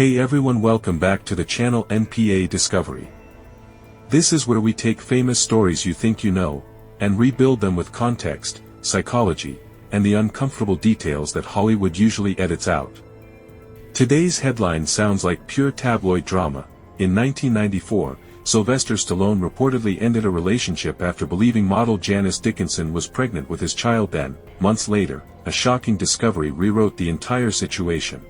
Hey everyone, welcome back to the channel NPA Discovery. This is where we take famous stories you think you know, and rebuild them with context, psychology, and the uncomfortable details that Hollywood usually edits out. Today's headline sounds like pure tabloid drama. In 1994, Sylvester Stallone reportedly ended a relationship after believing model Janice Dickinson was pregnant with his child. Then, months later, a shocking discovery rewrote the entire situation.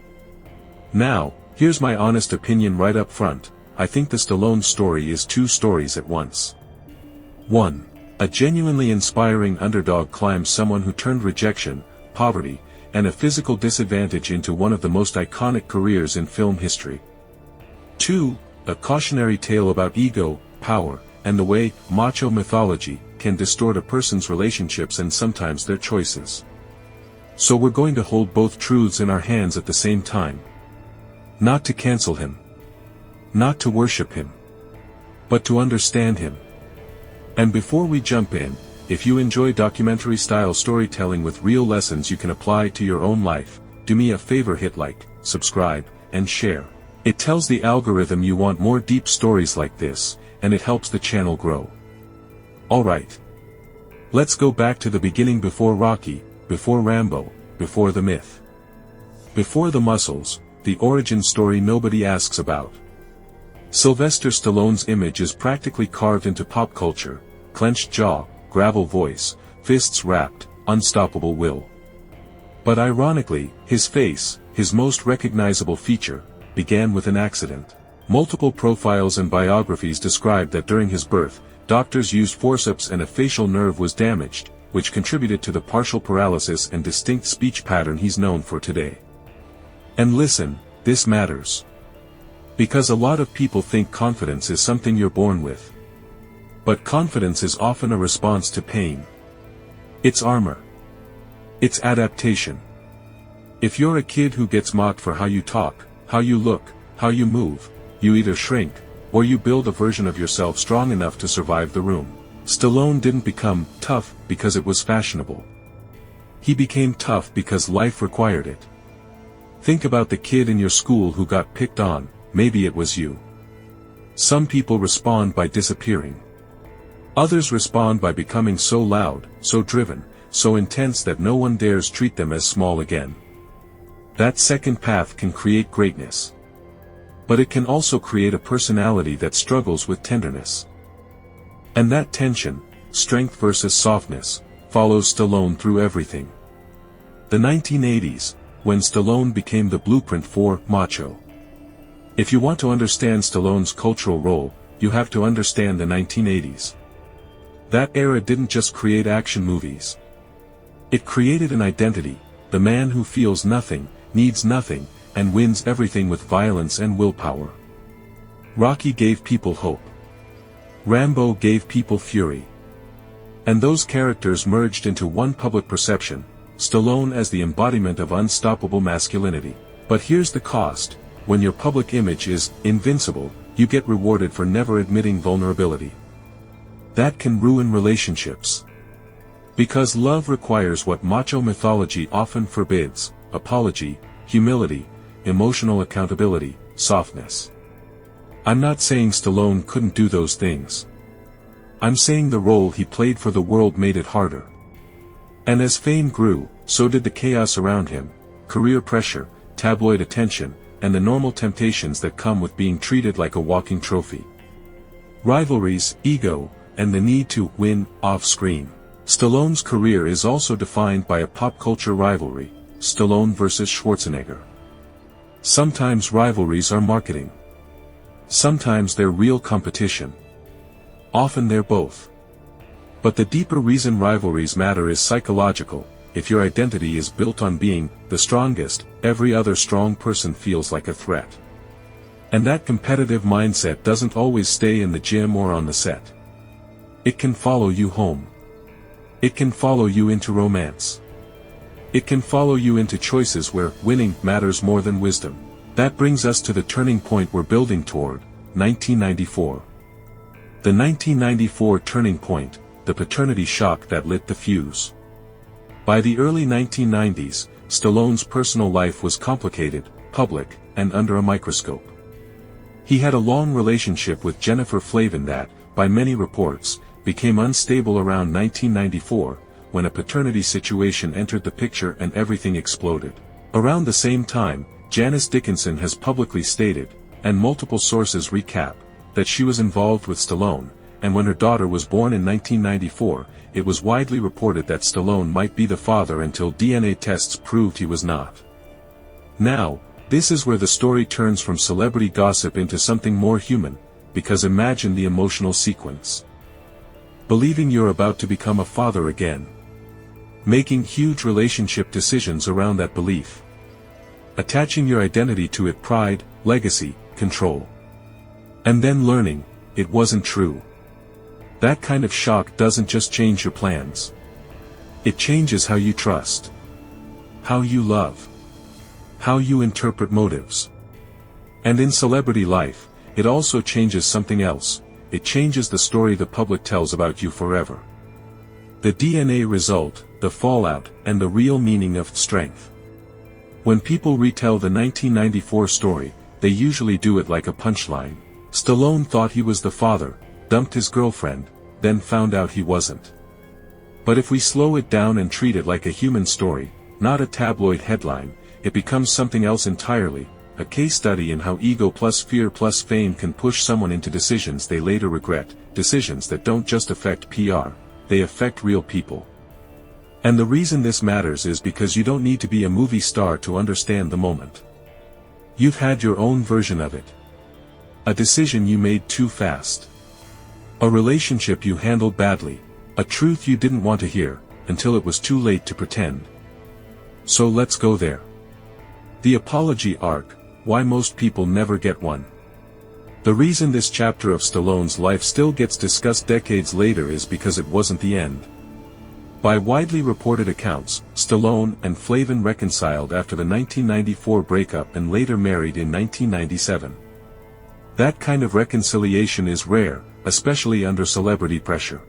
Now, here's my honest opinion right up front. I think the Stallone story is two stories at once. 1. A genuinely inspiring underdog climbs someone who turned rejection, poverty, and a physical disadvantage into one of the most iconic careers in film history. 2. A cautionary tale about ego, power, and the way macho mythology can distort a person's relationships and sometimes their choices. So we're going to hold both truths in our hands at the same time. Not to cancel him. Not to worship him. But to understand him. And before we jump in, if you enjoy documentary-style storytelling with real lessons you can apply to your own life, do me a favor, hit like, subscribe, and share. It tells the algorithm you want more deep stories like this, and it helps the channel grow. Alright. Let's go back to the beginning, before Rocky, before Rambo, before the myth. Before the muscles, the origin story nobody asks about. Sylvester Stallone's image is practically carved into pop culture: clenched jaw, gravel voice, fists wrapped, unstoppable will. But ironically, his face, his most recognizable feature, began with an accident. Multiple profiles and biographies describe that during his birth, doctors used forceps and a facial nerve was damaged, which contributed to the partial paralysis and distinct speech pattern he's known for today. And listen, this matters. Because a lot of people think confidence is something you're born with. But confidence is often a response to pain. It's armor. It's adaptation. If you're a kid who gets mocked for how you talk, how you look, how you move, you either shrink, or you build a version of yourself strong enough to survive the room. Stallone didn't become tough because it was fashionable. He became tough because life required it. Think about the kid in your school who got picked on. Maybe it was you. Some people respond by disappearing. Others respond by becoming so loud, so driven, so intense that no one dares treat them as small again. That second path can create greatness. But it can also create a personality that struggles with tenderness. And that tension, strength versus softness, follows Stallone through everything. The 1980s, when Stallone became the blueprint for macho. If you want to understand Stallone's cultural role, you have to understand the 1980s. That era didn't just create action movies. It created an identity, the man who feels nothing, needs nothing, and wins everything with violence and willpower. Rocky gave people hope. Rambo gave people fury. And those characters merged into one public perception: Stallone as the embodiment of unstoppable masculinity. But here's the cost: when your public image is invincible, you get rewarded for never admitting vulnerability. That can ruin relationships. Because love requires what macho mythology often forbids: apology, humility, emotional accountability, softness. I'm not saying Stallone couldn't do those things. I'm saying the role he played for the world made it harder. And as fame grew, so did the chaos around him: career pressure, tabloid attention, and the normal temptations that come with being treated like a walking trophy. Rivalries, ego, and the need to win off-screen. Stallone's career is also defined by a pop culture rivalry: Stallone versus Schwarzenegger. Sometimes rivalries are marketing. Sometimes they're real competition. Often they're both. But the deeper reason rivalries matter is psychological. If your identity is built on being the strongest, every other strong person feels like a threat. And that competitive mindset doesn't always stay in the gym or on the set. It can follow you home. It can follow you into romance. It can follow you into choices where winning matters more than wisdom. That brings us to the turning point we're building toward: 1994. The 1994 turning point, the paternity shock that lit the fuse. By the early 1990s, Stallone's personal life was complicated: public, and under a microscope. He had a long relationship with Jennifer Flavin that, by many reports, became unstable around 1994, when a paternity situation entered the picture and everything exploded. Around the same time, Janice Dickinson has publicly stated, and multiple sources recap, that she was involved with Stallone, and when her daughter was born in 1994, it was widely reported that Stallone might be the father until DNA tests proved he was not. Now, this is where the story turns from celebrity gossip into something more human, because imagine the emotional sequence. Believing you're about to become a father again. Making huge relationship decisions around that belief. Attaching your identity to it: pride, legacy, control. And then learning, it wasn't true. That kind of shock doesn't just change your plans. It changes how you trust. How you love. How you interpret motives. And in celebrity life, it also changes something else. It changes the story the public tells about you forever. The DNA result, the fallout, and the real meaning of strength. When people retell the 1994 story, they usually do it like a punchline. Stallone thought he was the father, dumped his girlfriend, then found out he wasn't. But if we slow it down and treat it like a human story, not a tabloid headline, it becomes something else entirely, a case study in how ego plus fear plus fame can push someone into decisions they later regret, decisions that don't just affect PR, they affect real people. And the reason this matters is because you don't need to be a movie star to understand the moment. You've had your own version of it. A decision you made too fast. A relationship you handled badly, a truth you didn't want to hear, until it was too late to pretend. So let's go there. The apology arc, why most people never get one. The reason this chapter of Stallone's life still gets discussed decades later is because it wasn't the end. By widely reported accounts, Stallone and Flavin reconciled after the 1994 breakup and later married in 1997. That kind of reconciliation is rare, especially under celebrity pressure.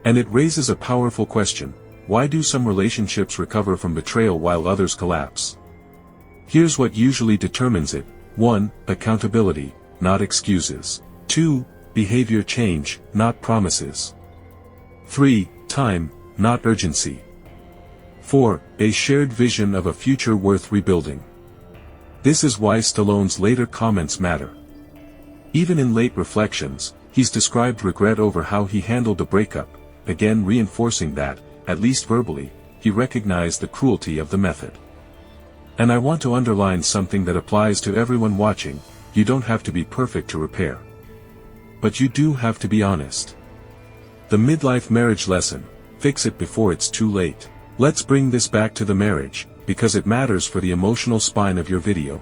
And it raises a powerful question: why do some relationships recover from betrayal while others collapse? Here's what usually determines it. 1. Accountability, not excuses. 2. Behavior change, not promises. 3. Time, not urgency. 4. A shared vision of a future worth rebuilding. This is why Stallone's later comments matter. Even in late reflections, he's described regret over how he handled the breakup, again reinforcing that, at least verbally, he recognized the cruelty of the method. And I want to underline something that applies to everyone watching: you don't have to be perfect to repair. But you do have to be honest. The midlife marriage lesson: fix it before it's too late. Let's bring this back to the marriage, because it matters for the emotional spine of your video.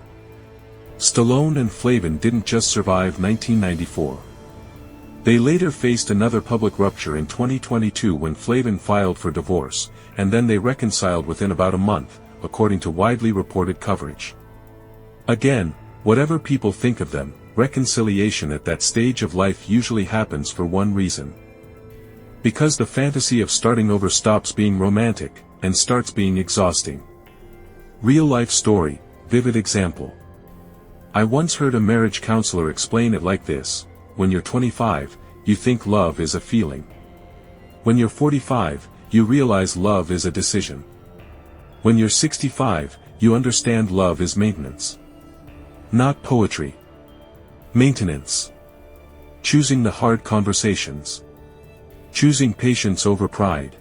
Stallone and Flavin didn't just survive 1994. They later faced another public rupture in 2022 when Flavin filed for divorce, and then they reconciled within about a month, according to widely reported coverage. Again, whatever people think of them, reconciliation at that stage of life usually happens for one reason. Because the fantasy of starting over stops being romantic, and starts being exhausting. Real life story, vivid example. I once heard a marriage counselor explain it like this: when you're 25, you think love is a feeling. When you're 45, you realize love is a decision. When you're 65, you understand love is maintenance. Not poetry. Maintenance. Choosing the hard conversations. Choosing patience over pride.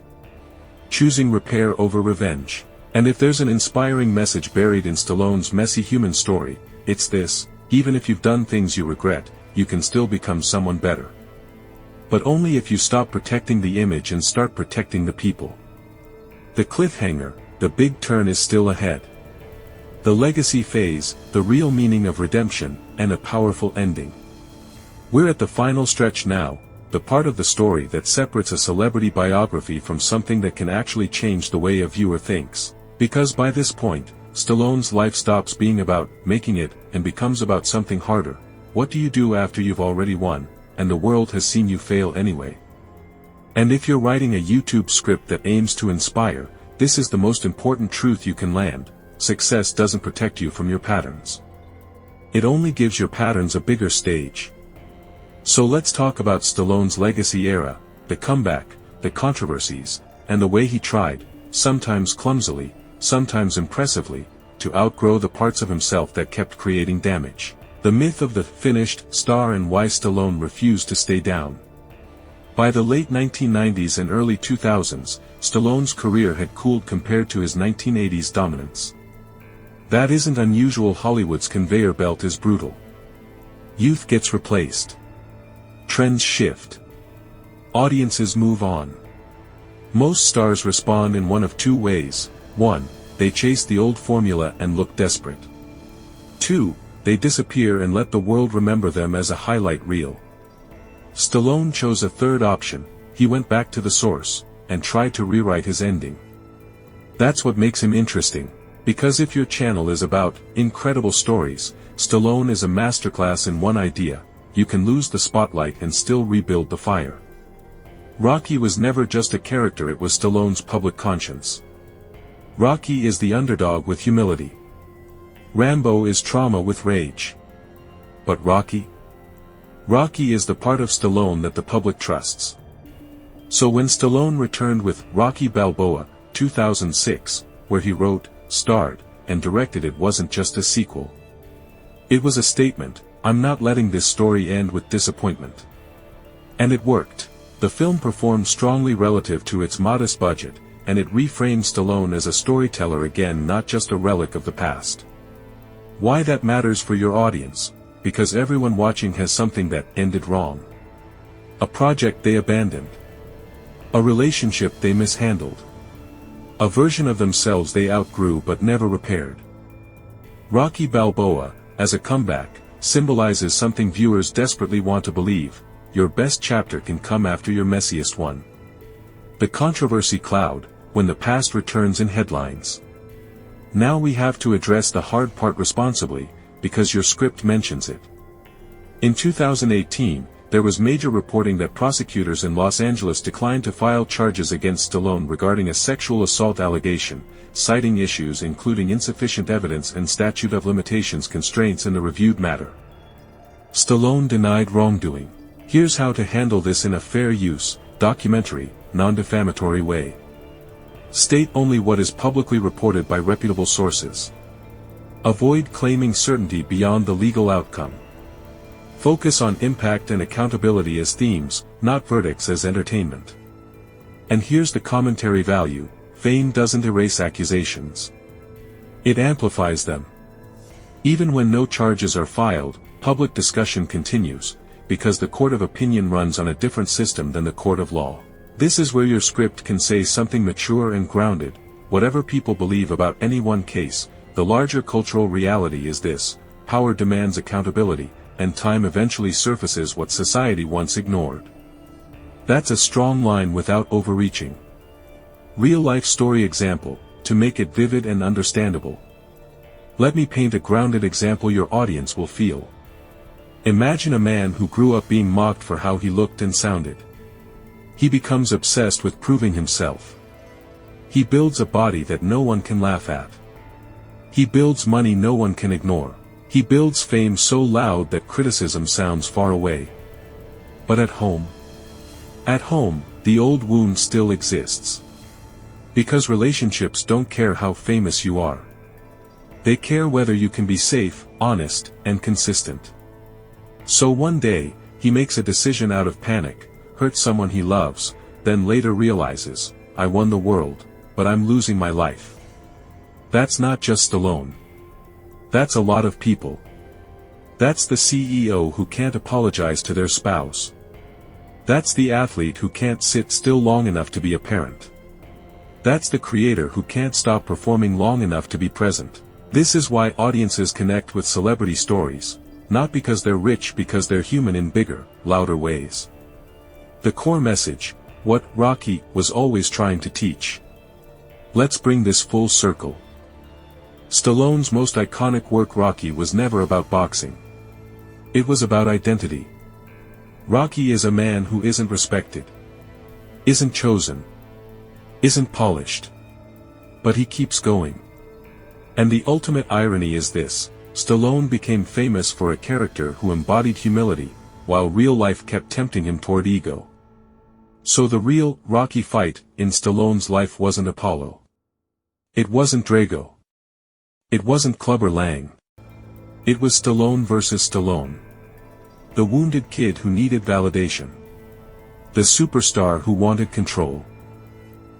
Choosing repair over revenge. And if there's an inspiring message buried in Stallone's messy human story, it's this: even if you've done things you regret, you can still become someone better. But only if you stop protecting the image and start protecting the people. The cliffhanger, the big turn is still ahead. The legacy phase, the real meaning of redemption, and a powerful ending. We're at the final stretch now, the part of the story that separates a celebrity biography from something that can actually change the way a viewer thinks. Because by this point, Stallone's life stops being about making it and becomes about something harder. What do you do after you've already won, and the world has seen you fail anyway? And if you're writing a YouTube script that aims to inspire, this is the most important truth you can land: success doesn't protect you from your patterns. It only gives your patterns a bigger stage. So let's talk about Stallone's legacy era, the comeback, the controversies, and the way he tried, sometimes clumsily, sometimes impressively, to outgrow the parts of himself that kept creating damage. The myth of the finished star and why Stallone refused to stay down. By the late 1990s and early 2000s, Stallone's career had cooled compared to his 1980s dominance. That isn't unusual. Hollywood's conveyor belt is brutal. Youth gets replaced. Trends shift. Audiences move on. Most stars respond in one of two ways. 1. They chase the old formula and look desperate. 2. They disappear and let the world remember them as a highlight reel. Stallone chose a third option. He went back to the source, and tried to rewrite his ending. That's what makes him interesting, because if your channel is about incredible stories, Stallone is a masterclass in one idea: you can lose the spotlight and still rebuild the fire. Rocky was never just a character, it was Stallone's public conscience. Rocky is the underdog with humility. Rambo is trauma with rage. But Rocky is the part of Stallone that the public trusts. So when Stallone returned with Rocky Balboa, 2006, where he wrote, starred, and directed, it wasn't just a sequel. It was a statement: I'm not letting this story end with disappointment. And it worked. The film performed strongly relative to its modest budget, and it reframed Stallone as a storyteller again, not just a relic of the past. Why that matters for your audience? Because everyone watching has something that ended wrong. A project they abandoned. A relationship they mishandled. A version of themselves they outgrew but never repaired. Rocky Balboa, as a comeback, symbolizes something viewers desperately want to believe: your best chapter can come after your messiest one. The controversy cloud, when the past returns in headlines. Now we have to address the hard part responsibly, because your script mentions it. In 2018, there was major reporting that prosecutors in Los Angeles declined to file charges against Stallone regarding a sexual assault allegation, citing issues including insufficient evidence and statute of limitations constraints in the reviewed matter. Stallone denied wrongdoing. Here's how to handle this in a fair use, documentary, non-defamatory way. State only what is publicly reported by reputable sources. Avoid claiming certainty beyond the legal outcome. Focus on impact and accountability as themes, not verdicts as entertainment. And here's the commentary value: fame doesn't erase accusations. It amplifies them. Even when no charges are filed, public discussion continues, because the court of opinion runs on a different system than the court of law. This is where your script can say something mature and grounded. Whatever people believe about any one case, the larger cultural reality is this: power demands accountability, and time eventually surfaces what society once ignored. That's a strong line without overreaching. Real-life story example, to make it vivid and understandable. Let me paint a grounded example your audience will feel. Imagine a man who grew up being mocked for how he looked and sounded. He becomes obsessed with proving himself. He builds a body that no one can laugh at. He builds money no one can ignore. He builds fame so loud that criticism sounds far away. But at home, the old wound still exists. Because relationships don't care how famous you are. They care whether you can be safe, honest, and consistent. So one day, he makes a decision out of panic, hurts someone he loves, then later realizes, I won the world, but I'm losing my life. That's not just Stallone. That's a lot of people. That's the CEO who can't apologize to their spouse. That's the athlete who can't sit still long enough to be a parent. That's the creator who can't stop performing long enough to be present. This is why audiences connect with celebrity stories, not because they're rich, because they're human in bigger, louder ways. The core message, what Rocky was always trying to teach. Let's bring this full circle. Stallone's most iconic work, Rocky, was never about boxing. It was about identity. Rocky is a man who isn't respected, isn't chosen, isn't polished. But he keeps going. And the ultimate irony is this: Stallone became famous for a character who embodied humility, while real life kept tempting him toward ego. So the real, Rocky fight in Stallone's life wasn't Apollo. It wasn't Drago. It wasn't Clubber Lang. It was Stallone versus Stallone. The wounded kid who needed validation. The superstar who wanted control.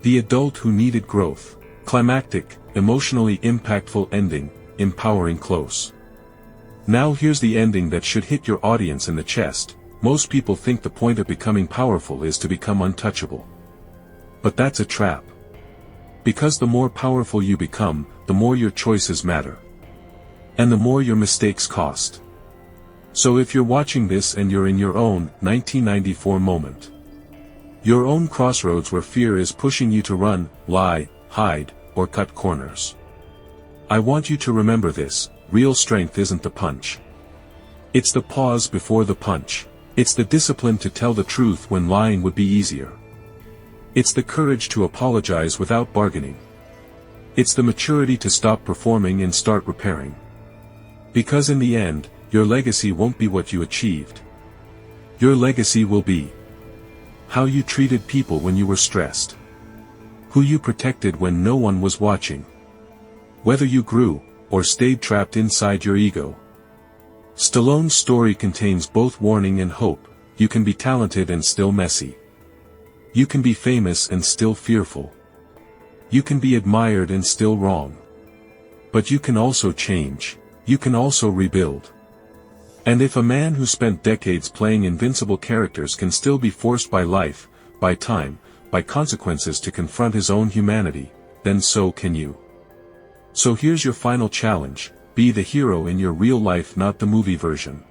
The adult who needed growth. Climactic, emotionally impactful ending, empowering close. Now here's the ending that should hit your audience in the chest. Most people think the point of becoming powerful is to become untouchable. But that's a trap. Because the more powerful you become, the more your choices matter. And the more your mistakes cost. So if you're watching this and you're in your own 1994 moment, your own crossroads where fear is pushing you to run, lie, hide, or cut corners, I want you to remember this: real strength isn't the punch. It's the pause before the punch. It's the discipline to tell the truth when lying would be easier. It's the courage to apologize without bargaining. It's the maturity to stop performing and start repairing. Because in the end, your legacy won't be what you achieved. Your legacy will be how you treated people when you were stressed. Who you protected when no one was watching. Whether you grew, or stayed trapped inside your ego. Stallone's story contains both warning and hope. You can be talented and still messy. You can be famous and still fearful. You can be admired and still wrong. But you can also change. You can also rebuild. And if a man who spent decades playing invincible characters can still be forced by life, by time, by consequences to confront his own humanity, then so can you. So here's your final challenge: be the hero in your real life, not the movie version.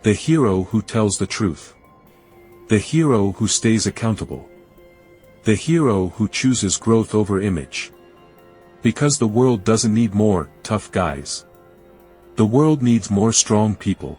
The hero who tells the truth. The hero who stays accountable. The hero who chooses growth over image. Because the world doesn't need more tough guys. The world needs more strong people.